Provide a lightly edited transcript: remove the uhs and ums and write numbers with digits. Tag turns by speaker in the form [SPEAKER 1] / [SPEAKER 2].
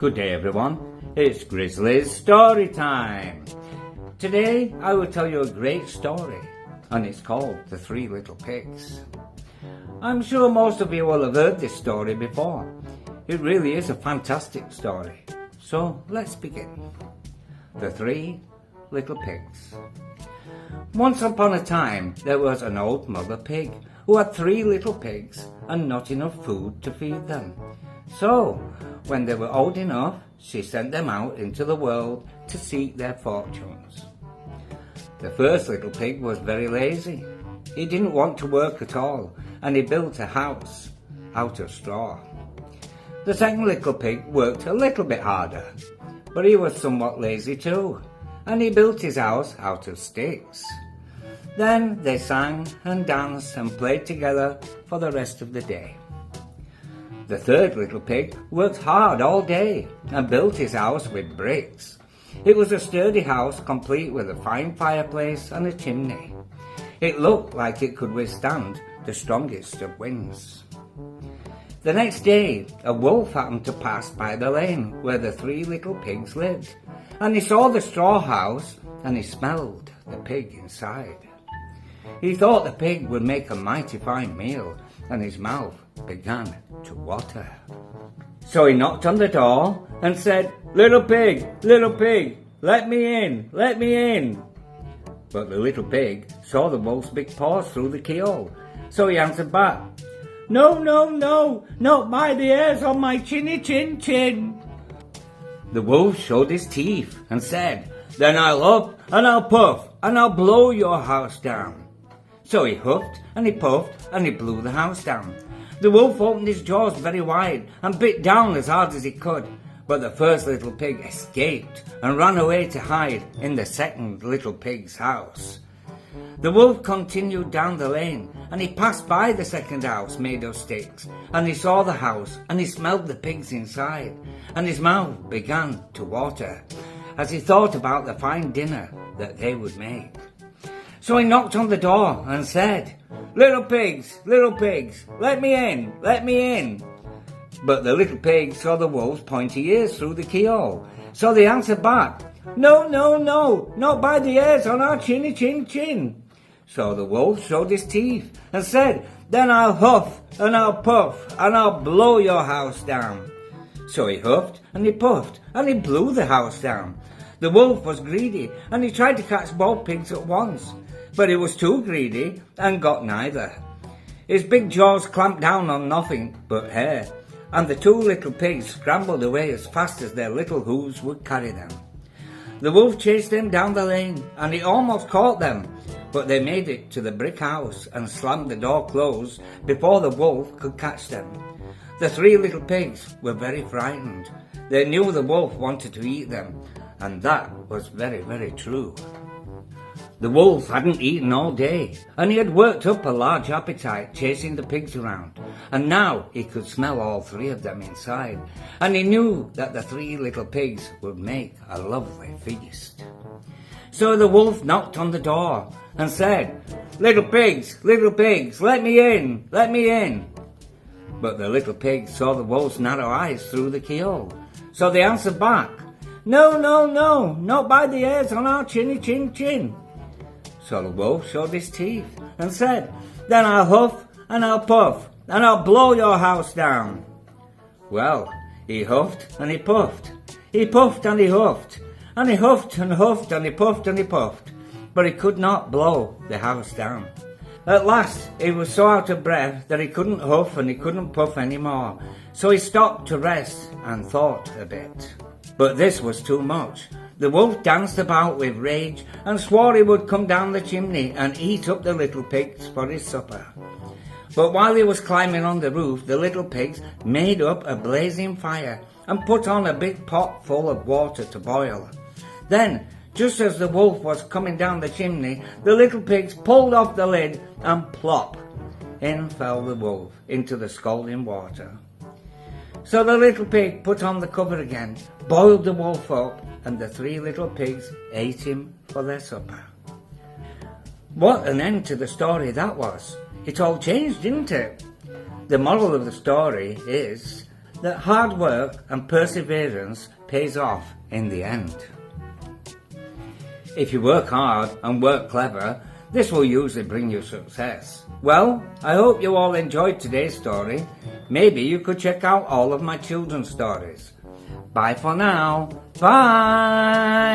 [SPEAKER 1] Good day everyone, it's Grizzly's story time. Today I will tell you a great story and it's called The Three Little Pigs. I'm sure most of you will have heard this story before. It really is a fantastic story. So let's begin. The Three Little Pigs. Once upon a time there was an old mother pig who had 3 little pigs and not enough food to feed them. So, when they were old enough, she sent them out into the world to seek their fortunes. The first little pig was very lazy. He didn't want to work at all, and he built a house out of straw. The second little pig worked a little bit harder, but he was somewhat lazy too, and he built his house out of sticks. Then they sang and danced and played together for the rest of the day. The third little pig worked hard all day and built his house with bricks. It was a sturdy house complete with a fine fireplace and a chimney. It looked like it could withstand the strongest of winds. The next day, a wolf happened to pass by the lane where the 3 little pigs lived, and he saw the straw house and he smelled the pig inside. He thought the pig would make a mighty fine meal, and his mouth began to water. So he knocked on the door and said, little pig, let me in, let me in." But the little pig saw the wolf's big paws through the keyhole, so he answered back, no, not by the hairs on my chinny chin. The wolf showed his teeth and said, then I'll up and I'll puff and I'll blow your house down. So he huffed and he puffed and he blew the house down. The wolf opened his jaws very wide and bit down as hard as he could, but the first little pig escaped and ran away to hide in the second little pig's house. The wolf continued down the lane and he passed by the second house made of sticks, and he saw the house and he smelled the pigs inside, and his mouth began to water as he thought about the fine dinner that they would make. So he knocked on the door and said, little pigs, let me in. But the little pigs saw the wolf's pointy ears through the keyhole, so they answered back, no, not by the ears on our chinny chin. So the wolf showed his teeth and said, then I'll huff and I'll puff and I'll blow your house down. So he huffed and he puffed and he blew the house down. The wolf was greedy and he tried to catch both pigs at once, but he was too greedy and got neither. His big jaws clamped down on nothing but hair, and the 2 little pigs scrambled away as fast as their little hooves would carry them. The wolf chased them down the lane and he almost caught them, but they made it to the brick house and slammed the door closed before the wolf could catch them. The 3 little pigs were very frightened. They knew the wolf wanted to eat them, and that was very, very true. The wolf hadn't eaten all day, and he had worked up a large appetite chasing the pigs around, and now he could smell all 3 of them inside, and he knew that the 3 little pigs would make a lovely feast. So the wolf knocked on the door and said, little pigs, let me in. But the little pigs saw the wolf's narrow eyes through the keyhole, so they answered back, no, not by the hairs on our chinny chin. So the wolf showed his teeth and said, then I'll huff and I'll puff and I'll blow your house down. Well, he huffed and he puffed. He puffed and he huffed. And he huffed and huffed and he puffed and he puffed. But he could not blow the house down. At last, he was so out of breath that he couldn't huff and he couldn't puff anymore. So he stopped to rest and thought a bit. But this was too much. The wolf danced about with rage and swore he would come down the chimney and eat up the little pigs for his supper. But while he was climbing on the roof, the little pigs made up a blazing fire and put on a big pot full of water to boil. Then, just as the wolf was coming down the chimney, the little pigs pulled off the lid and plop! In fell the wolf into the scalding water. So the little pig put on the cover again, boiled the wolf up, and the 3 little pigs ate him for their supper. What an end to the story that was. It all changed, didn't it? The moral of the story is that hard work and perseverance pays off in the end. If you work hard and work clever, this will usually bring you success. Well, I hope you all enjoyed today's story. Maybe you could check out all of my children's stories. Bye for now. Bye!